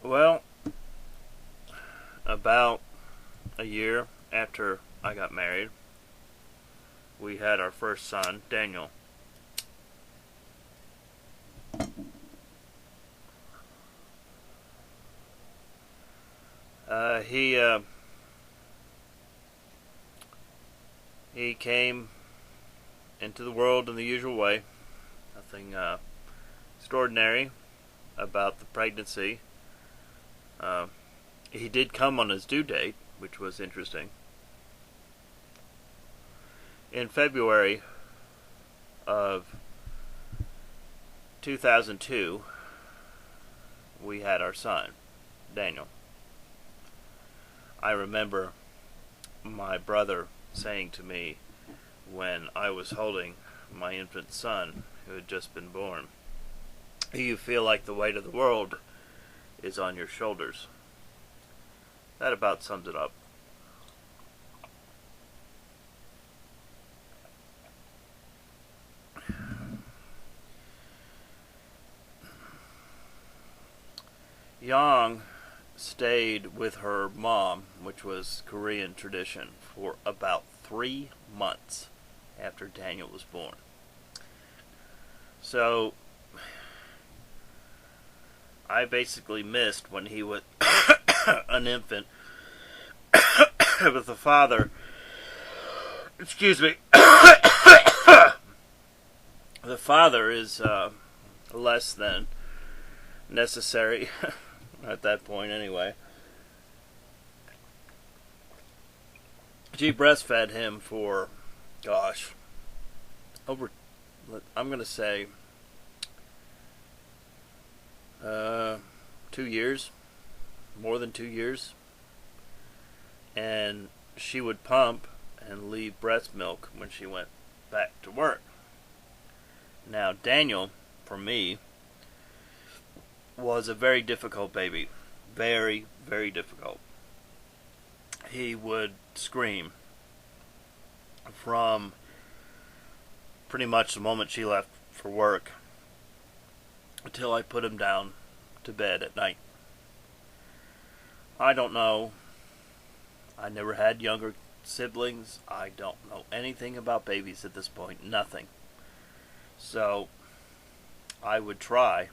Well, about a year after I got married, we had our first son, Daniel. He came into the world in the usual way. Nothing extraordinary about the pregnancy. Uh, he did come on his due date, which was interesting. In February of 2002, we had our son, Daniel. I remember my brother saying to me when I was holding my infant son, who had just been born, "You feel like the weight of the world is on your shoulders." That about sums it up. Yang stayed with her mom, which was Korean tradition, for about 3 months after Daniel was born. So I basically missed when he was an infant with the father. Excuse me. The father is less than necessary at that point anyway. She breastfed him for, gosh, over, I'm going to say, 2 years, more than 2 years. And she would pump and leave breast milk when she went back to work. Now, Daniel, for me, was a very difficult baby. Very, very difficult. He would scream from pretty much the moment she left for work until I put him down to bed at night. I don't know. I never had younger siblings. I don't know anything about babies at this point. Nothing. So I would try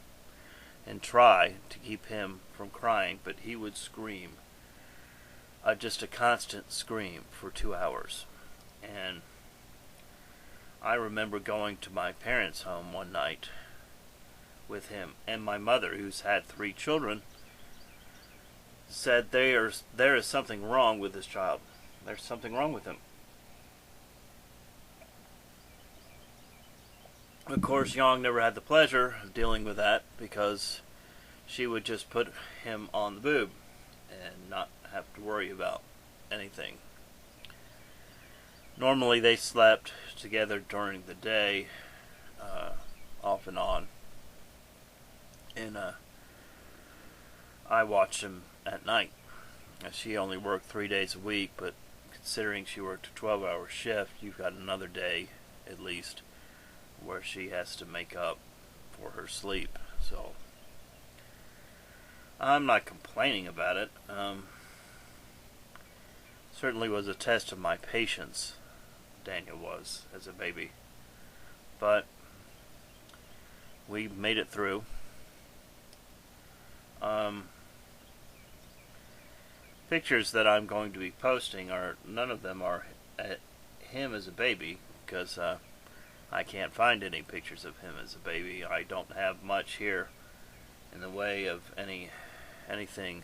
to keep him from crying, but he would scream. Just a constant scream for 2 hours. And I remember going to my parents' home one night with him, and my mother, who's had 3 children, said there is something wrong with this child. There's something wrong with him. Of course, Yang never had the pleasure of dealing with that because she would just put him on the boob and not have to worry about anything. Normally they slept together during the day, off and on. And I watched him at night. She only worked 3 days a week, but considering she worked a 12-hour shift, you've got another day at least where she has to make up for her sleep. So I'm not complaining about it. Certainly was a test of my patience, Daniel was, as a baby. But we made it through. Pictures that I'm going to be posting none of them are at him as a baby, because I can't find any pictures of him as a baby. I don't have much here in the way of anything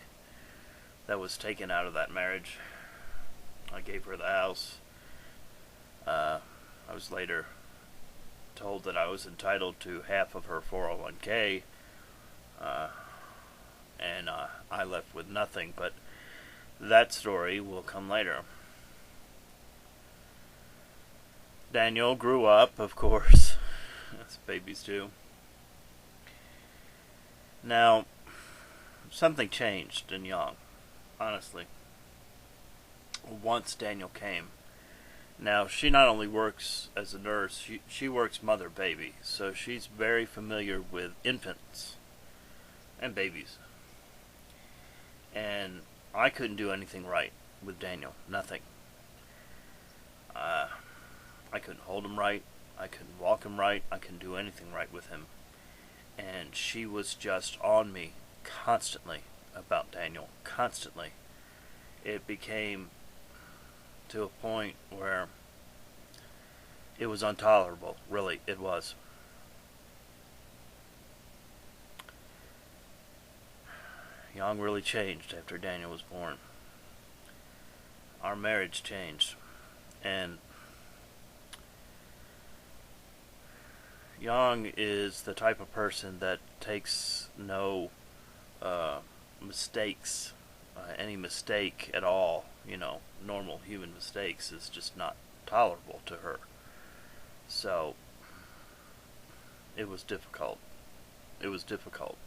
that was taken out of that marriage. I gave her the house. I was later told that I was entitled to half of her 401k, and I left with nothing, but that story will come later. Daniel grew up, of course, as babies do. Now, something changed in Yang, honestly, once Daniel came. Now, she not only works as a nurse, she works mother-baby, so she's very familiar with infants and babies. and I couldn't do anything right with Daniel. Nothing. I couldn't hold him right. I couldn't walk him right. I couldn't do anything right with him. And she was just on me constantly about Daniel. Constantly. It became to a point where it was intolerable. Really, it was. Young really changed after Daniel was born. Our marriage changed. And Young is the type of person that takes no mistakes. Any mistake at all, normal human mistakes, is just not tolerable to her. So, it was difficult. It was difficult.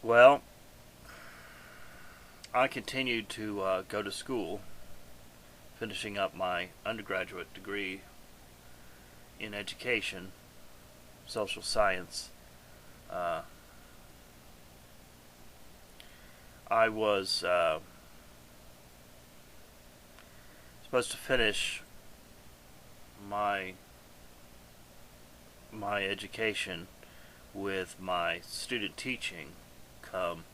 Well, I continued to go to school, finishing up my undergraduate degree in education, social science. I was supposed to finish my education with my student teaching come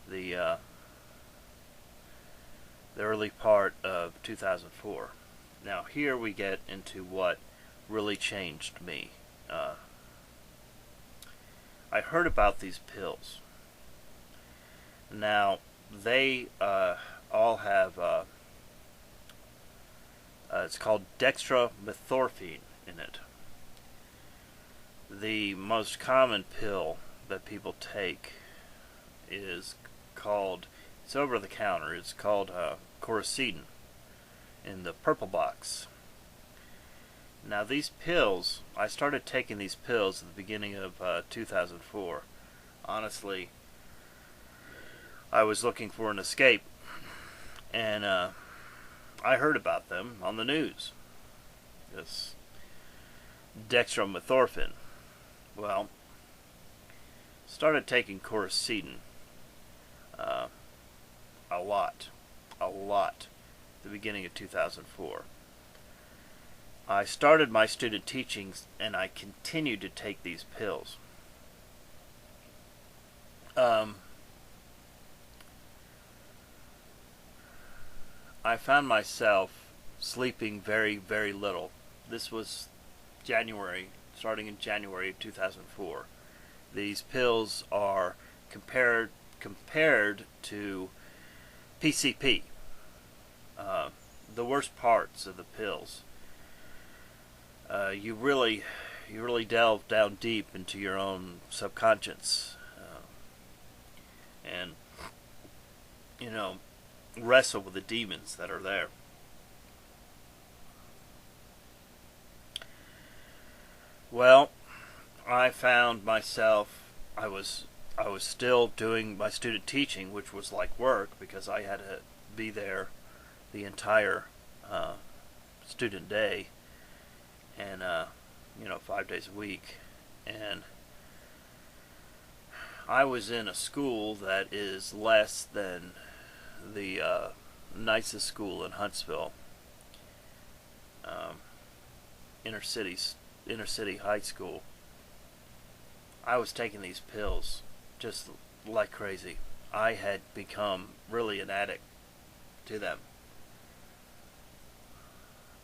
the early part of 2004. Now here we get into what really changed me. I heard about these pills. Now they all have it's called dextromethorphan in it. The most common pill that people take is called, it's over the counter, it's called Coricidin in the purple box. Now these pills, I started taking these pills at the beginning of 2004. Honestly, I was looking for an escape, and I heard about them on the news. This dextromethorphan. Well, started taking Coricidin a lot, at the beginning of 2004. I started my student teachings, and I continued to take these pills. I found myself sleeping very, very little. This was starting in January of 2004. These pills are compared to PCP. The worst parts of the pills. You really delve down deep into your own subconscious, and wrestle with the demons that are there. Well, I found myself, I was still doing my student teaching, which was like work because I had to be there the entire student day, and 5 days a week. And I was in a school that is less than the nicest school in Huntsville, inner city high school. I was taking these pills just like crazy. I had become really an addict to them.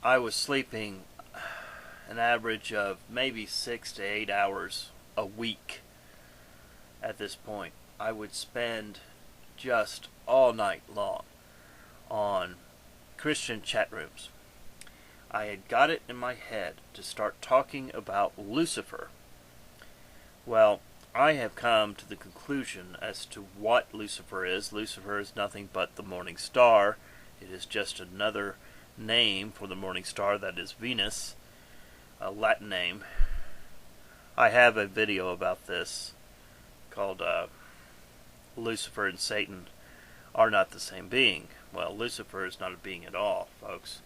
I was sleeping an average of maybe 6 to 8 hours a week at this point. I would spend just all night long on Christian chat rooms. I had got it in my head to start talking about Lucifer. Well, I have come to the conclusion as to what Lucifer is. Lucifer is nothing but the morning star. It is just another name for the morning star that is Venus, a Latin name. I have a video about this called Lucifer and Satan are not the same being. Well, Lucifer is not a being at all, folks.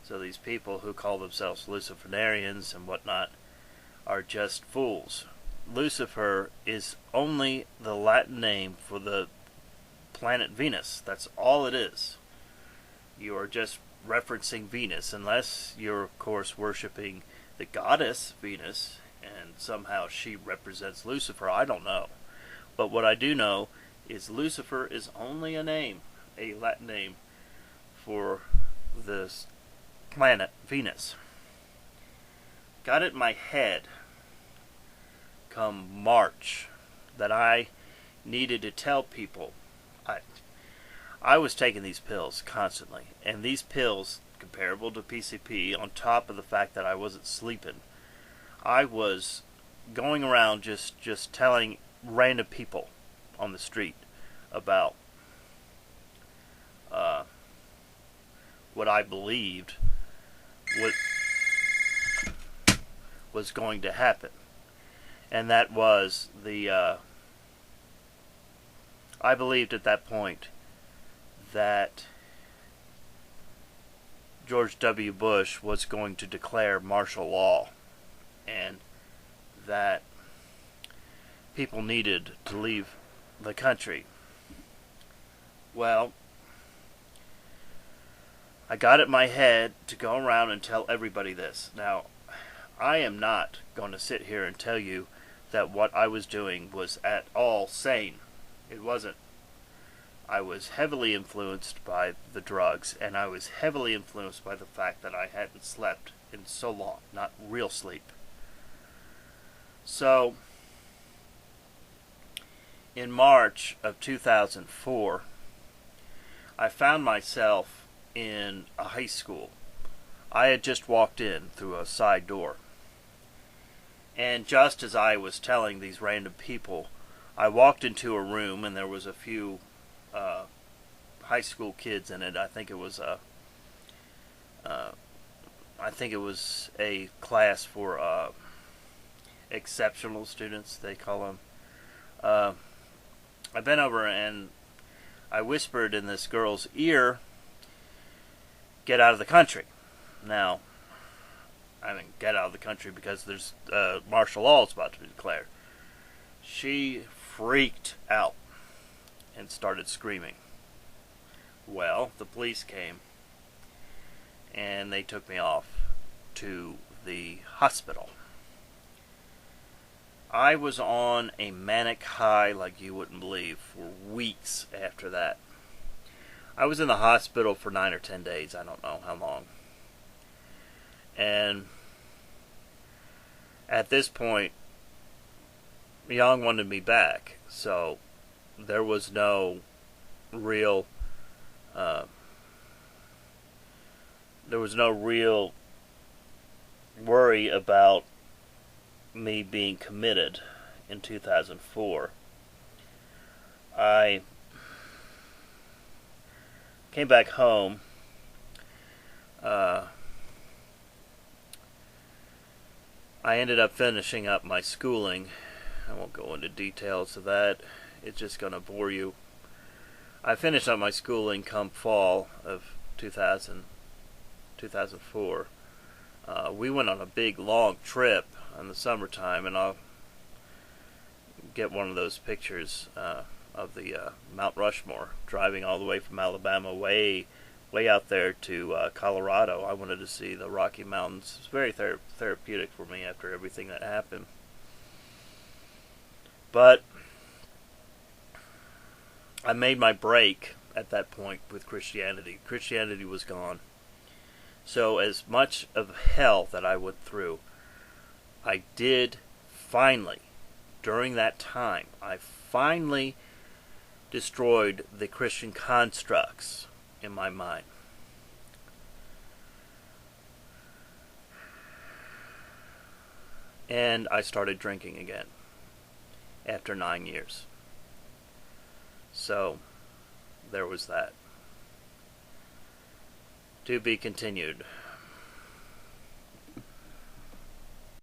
So these people who call themselves Luciferians and whatnot are just fools. Lucifer is only the Latin name for the planet Venus. That's all it is. You are just referencing Venus, unless you're, of course, worshipping the goddess Venus, and somehow she represents Lucifer. I don't know. But what I do know is Lucifer is only a name, a Latin name, for this planet Venus. Got it in my head come March that I needed to tell people. I was taking these pills constantly, and these pills, comparable to PCP, on top of the fact that I wasn't sleeping, I was going around just telling random people on the street about what I believed was going to happen, and that was I believed at that point that George W. Bush was going to declare martial law, and that people needed to leave the country. Well, I got it in my head to go around and tell everybody this. Now, I am not going to sit here and tell you that what I was doing was at all sane. It wasn't. I was heavily influenced by the drugs, and I was heavily influenced by the fact that I hadn't slept in so long, not real sleep. So, in March of 2004, I found myself in a high school. I had just walked in through a side door. And just as I was telling these random people, I walked into a room and there was a few high school kids in it. I think it was a class for exceptional students, they call them. I bent over and I whispered in this girl's ear, "Get out of the country." Now, I mean, get out of the country because there's martial law is about to be declared. She freaked out and started screaming. Well, the police came and they took me off to the hospital. I was on a manic high like you wouldn't believe for weeks after that. I was in the hospital for 9 or 10 days. I don't know how long. And at this point, Young wanted me back. So there was no real worry about me being committed in 2004. I came back home. I ended up finishing up my schooling. I won't go into details of that. It's just going to bore you. I finished up my schooling come fall of 2004. We went on a big, long trip in the summertime, and I'll get one of those pictures of the Mount Rushmore, driving all the way from Alabama way out there to Colorado. I wanted to see the Rocky Mountains. It was very therapeutic for me after everything that happened. But I made my break at that point with Christianity. Christianity was gone. So as much of hell that I went through, I did finally, during that time, I finally destroyed the Christian constructs in my mind. And I started drinking again after 9 years. So, there was that. To be continued.